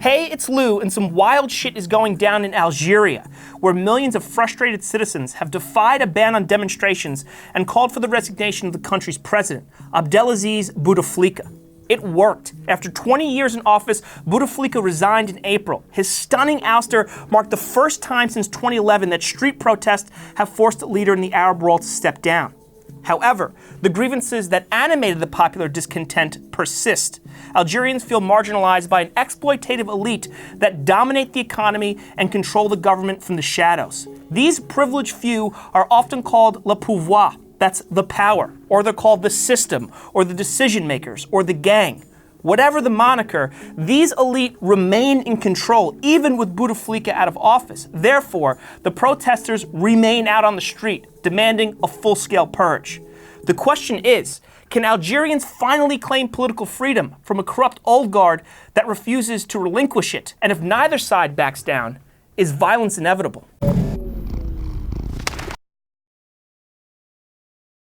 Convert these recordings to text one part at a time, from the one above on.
Hey, it's Lou, and some wild shit is going down in Algeria, where millions of frustrated citizens have defied a ban on demonstrations and called for the resignation of the country's president, Abdelaziz Bouteflika. It worked. After 20 years in office, Bouteflika resigned in April. His stunning ouster marked the first time since 2011 that street protests have forced a leader in the Arab world to step down. However, the grievances that animated the popular discontent persist. Algerians feel marginalized by an exploitative elite that dominate the economy and control the government from the shadows. These privileged few are often called le pouvoir, that's the power, or they're called the system, or the decision makers, or the gang. Whatever the moniker, these elite remain in control, even with Bouteflika out of office. Therefore, the protesters remain out on the street, demanding a full-scale purge. The question is, can Algerians finally claim political freedom from a corrupt old guard that refuses to relinquish it? And if neither side backs down, is violence inevitable?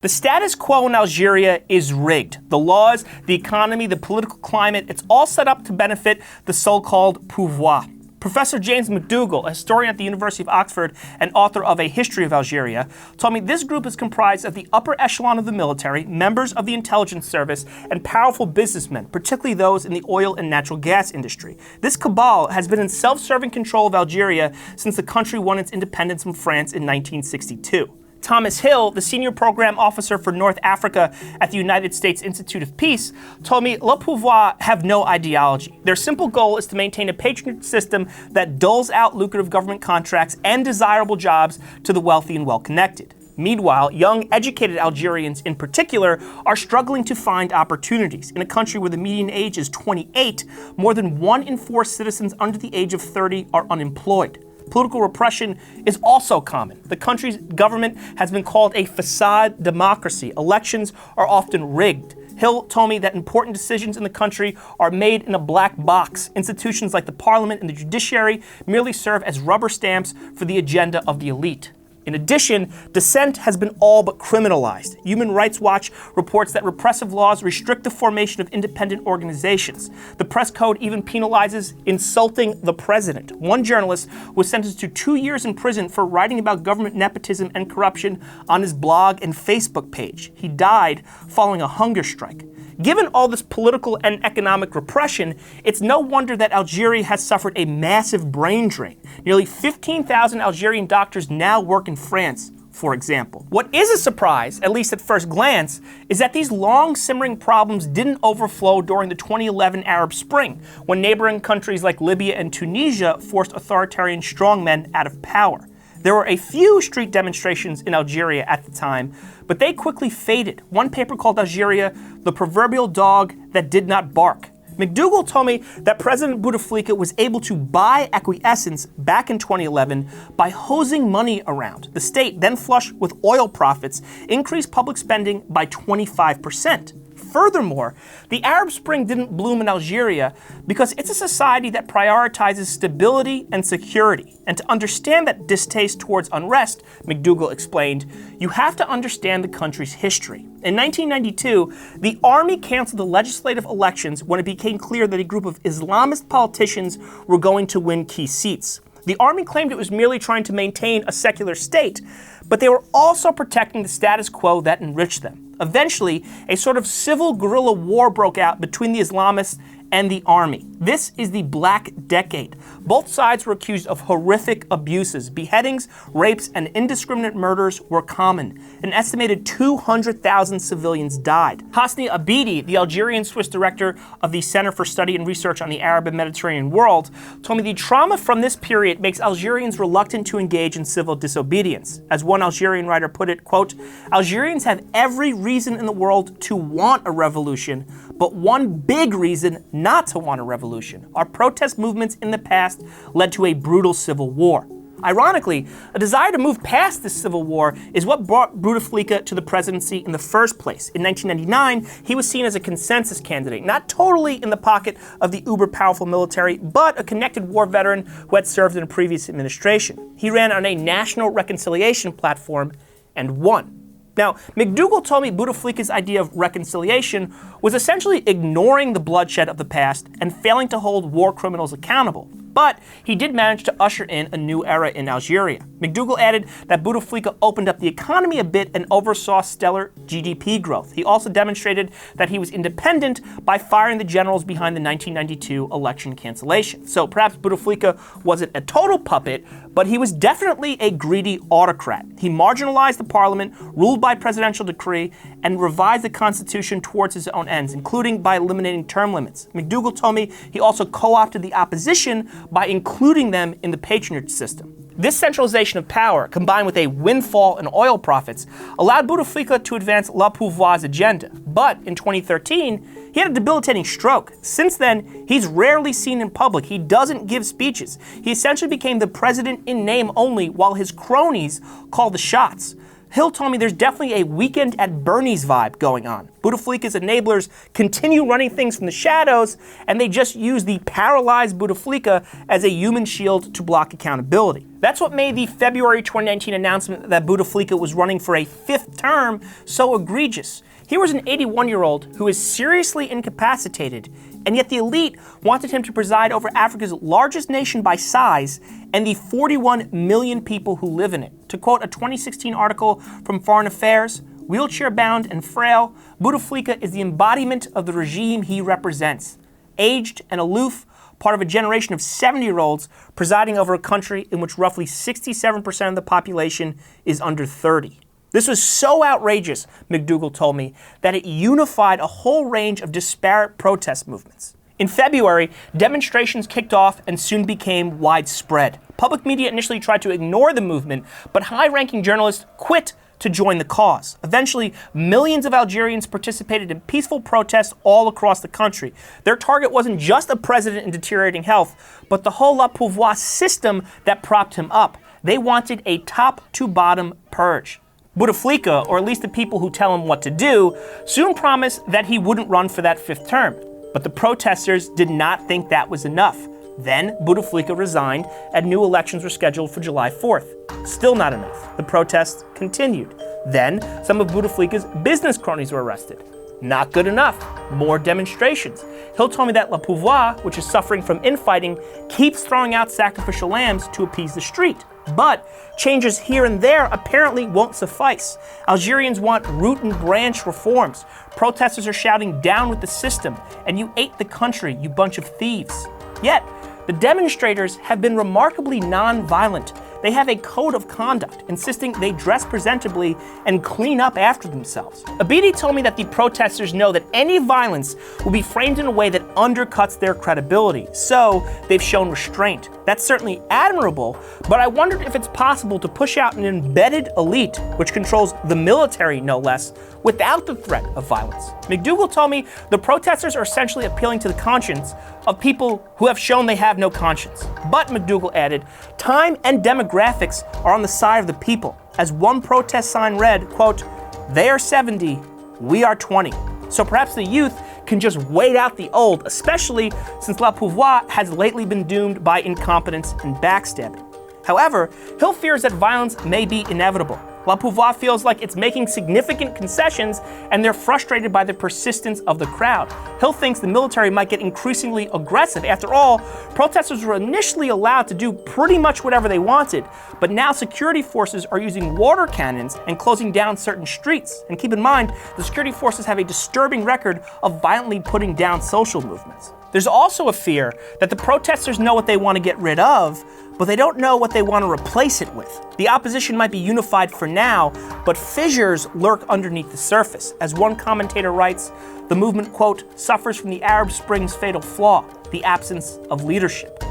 The status quo in Algeria is rigged. The laws, the economy, the political climate, it's all set up to benefit the so-called pouvoir. Professor James McDougall, a historian at the University of Oxford and author of A History of Algeria, told me this group is comprised of the upper echelon of the military, members of the intelligence service, and powerful businessmen, particularly those in the oil and natural gas industry. This cabal has been in self-serving control of Algeria since the country won its independence from France in 1962. Thomas Hill, the senior program officer for North Africa at the United States Institute of Peace, told me Le Pouvoir have no ideology. Their simple goal is to maintain a patronage system that doles out lucrative government contracts and desirable jobs to the wealthy and well-connected. Meanwhile, young, educated Algerians in particular are struggling to find opportunities. In a country where the median age is 28, more than 1 in 4 citizens under the age of 30 are unemployed. Political repression is also common. The country's government has been called a facade democracy. Elections are often rigged. Hill told me that important decisions in the country are made in a black box. Institutions like the parliament and the judiciary merely serve as rubber stamps for the agenda of the elite. In addition, dissent has been all but criminalized. Human Rights Watch reports that repressive laws restrict the formation of independent organizations. The press code even penalizes insulting the president. One journalist was sentenced to 2 years in prison for writing about government nepotism and corruption on his blog and Facebook page. He died following a hunger strike. Given all this political and economic repression, it's no wonder that Algeria has suffered a massive brain drain. Nearly 15,000 Algerian doctors now work in France, for example. What is a surprise, at least at first glance, is that these long simmering problems didn't overflow during the 2011 Arab Spring, when neighboring countries like Libya and Tunisia forced authoritarian strongmen out of power. There were a few street demonstrations in Algeria at the time, but they quickly faded. One paper called Algeria the proverbial dog that did not bark. McDougall told me that President Bouteflika was able to buy acquiescence back in 2011 by hosing money around. The state, then flush with oil profits, increased public spending by 25%. Furthermore, the Arab Spring didn't bloom in Algeria because it's a society that prioritizes stability and security. And to understand that distaste towards unrest, McDougall explained, you have to understand the country's history. In 1992, the army canceled the legislative elections when it became clear that a group of Islamist politicians were going to win key seats. The army claimed it was merely trying to maintain a secular state, but they were also protecting the status quo that enriched them. Eventually, a sort of civil guerrilla war broke out between the Islamists and the army. This is the Black Decade. Both sides were accused of horrific abuses. Beheadings, rapes, and indiscriminate murders were common. An estimated 200,000 civilians died. Hosni Abidi, the Algerian Swiss director of the Center for Study and Research on the Arab and Mediterranean World, told me the trauma from this period makes Algerians reluctant to engage in civil disobedience. As one Algerian writer put it, quote, Algerians have every reason in the world to want a revolution, but one big reason not to want a revolution. Our protest movements in the past led to a brutal civil war. Ironically, a desire to move past this civil war is what brought Bouteflika to the presidency in the first place. In 1999, he was seen as a consensus candidate, not totally in the pocket of the uber-powerful military, but a connected war veteran who had served in a previous administration. He ran on a national reconciliation platform and won. Now, McDougall told me Bouteflika's idea of reconciliation was essentially ignoring the bloodshed of the past and failing to hold war criminals accountable. But he did manage to usher in a new era in Algeria. McDougall added that Bouteflika opened up the economy a bit and oversaw stellar GDP growth. He also demonstrated that he was independent by firing the generals behind the 1992 election cancellation. So perhaps Bouteflika wasn't a total puppet, but he was definitely a greedy autocrat. He marginalized the parliament, ruled by presidential decree, and revised the constitution towards his own ends, including by eliminating term limits. McDougall told me he also co-opted the opposition by including them in the patronage system. This centralization of power, combined with a windfall in oil profits, allowed Bouteflika to advance Le Pouvoir's agenda. But in 2013, he had a debilitating stroke. Since then, he's rarely seen in public. He doesn't give speeches. He essentially became the president in name only, while his cronies call the shots. Hill told me there's definitely a Weekend at Bernie's vibe going on. Bouteflika's enablers continue running things from the shadows, and they just use the paralyzed Bouteflika as a human shield to block accountability. That's what made the February 2019 announcement that Bouteflika was running for a 5th term so egregious. Here was an 81-year-old who is seriously incapacitated, and yet the elite wanted him to preside over Africa's largest nation by size and the 41 million people who live in it. To quote a 2016 article from Foreign Affairs, wheelchair-bound and frail, Bouteflika is the embodiment of the regime he represents. Aged and aloof, part of a generation of 70-year-olds presiding over a country in which roughly 67% of the population is under 30. This was so outrageous, McDougall told me, that it unified a whole range of disparate protest movements. In February, demonstrations kicked off and soon became widespread. Public media initially tried to ignore the movement, but high-ranking journalists quit to join the cause. Eventually, millions of Algerians participated in peaceful protests all across the country. Their target wasn't just a president in deteriorating health, but the whole Le Pouvoir system that propped him up. They wanted a top-to-bottom purge. Bouteflika, or at least the people who tell him what to do, soon promised that he wouldn't run for that 5th term. But the protesters did not think that was enough. Then Bouteflika resigned and new elections were scheduled for July 4th. Still not enough. The protests continued. Then some of Bouteflika's business cronies were arrested. Not good enough. More demonstrations. Hill told me that Le Pouvoir, which is suffering from infighting, keeps throwing out sacrificial lambs to appease the street. But changes here and there apparently won't suffice. Algerians want root and branch reforms. Protesters are shouting down with the system, and you ate the country, you bunch of thieves. Yet, the demonstrators have been remarkably non-violent. They have a code of conduct, insisting they dress presentably and clean up after themselves. Abidi told me that the protesters know that any violence will be framed in a way that undercuts their credibility, so they've shown restraint. That's certainly admirable, but I wondered if it's possible to push out an embedded elite, which controls the military no less, without the threat of violence. McDougall told me the protesters are essentially appealing to the conscience of people who have shown they have no conscience. But, McDougall added, time and demographics are on the side of the people. As one protest sign read, quote, "They are 70, we are 20. So perhaps the youth can just wait out the old, especially since Le Pouvoir has lately been doomed by incompetence and backstabbing. However, Hill fears that violence may be inevitable. Le Pouvoir feels like it's making significant concessions, and they're frustrated by the persistence of the crowd. Hill thinks the military might get increasingly aggressive. After all, protesters were initially allowed to do pretty much whatever they wanted, but now security forces are using water cannons and closing down certain streets. And keep in mind, the security forces have a disturbing record of violently putting down social movements. There's also a fear that the protesters know what they want to get rid of, but they don't know what they want to replace it with. The opposition might be unified for now, but fissures lurk underneath the surface. As one commentator writes, the movement, quote, suffers from the Arab Spring's fatal flaw, the absence of leadership.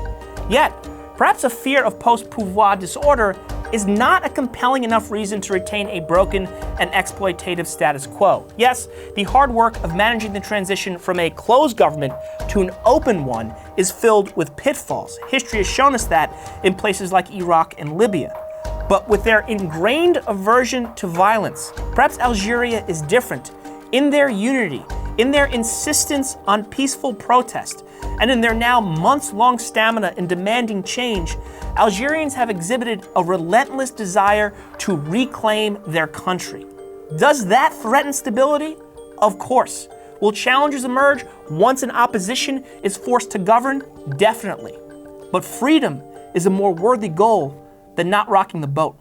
Yet, perhaps a fear of post-pouvoir disorder is not a compelling enough reason to retain a broken and exploitative status quo. Yes, the hard work of managing the transition from a closed government to an open one is filled with pitfalls. History has shown us that in places like Iraq and Libya. But with their ingrained aversion to violence, perhaps Algeria is different in their unity, in their insistence on peaceful protest, and in their now months-long stamina in demanding change. Algerians have exhibited a relentless desire to reclaim their country. Does that threaten stability? Of course. Will challenges emerge once an opposition is forced to govern? Definitely. But freedom is a more worthy goal than not rocking the boat.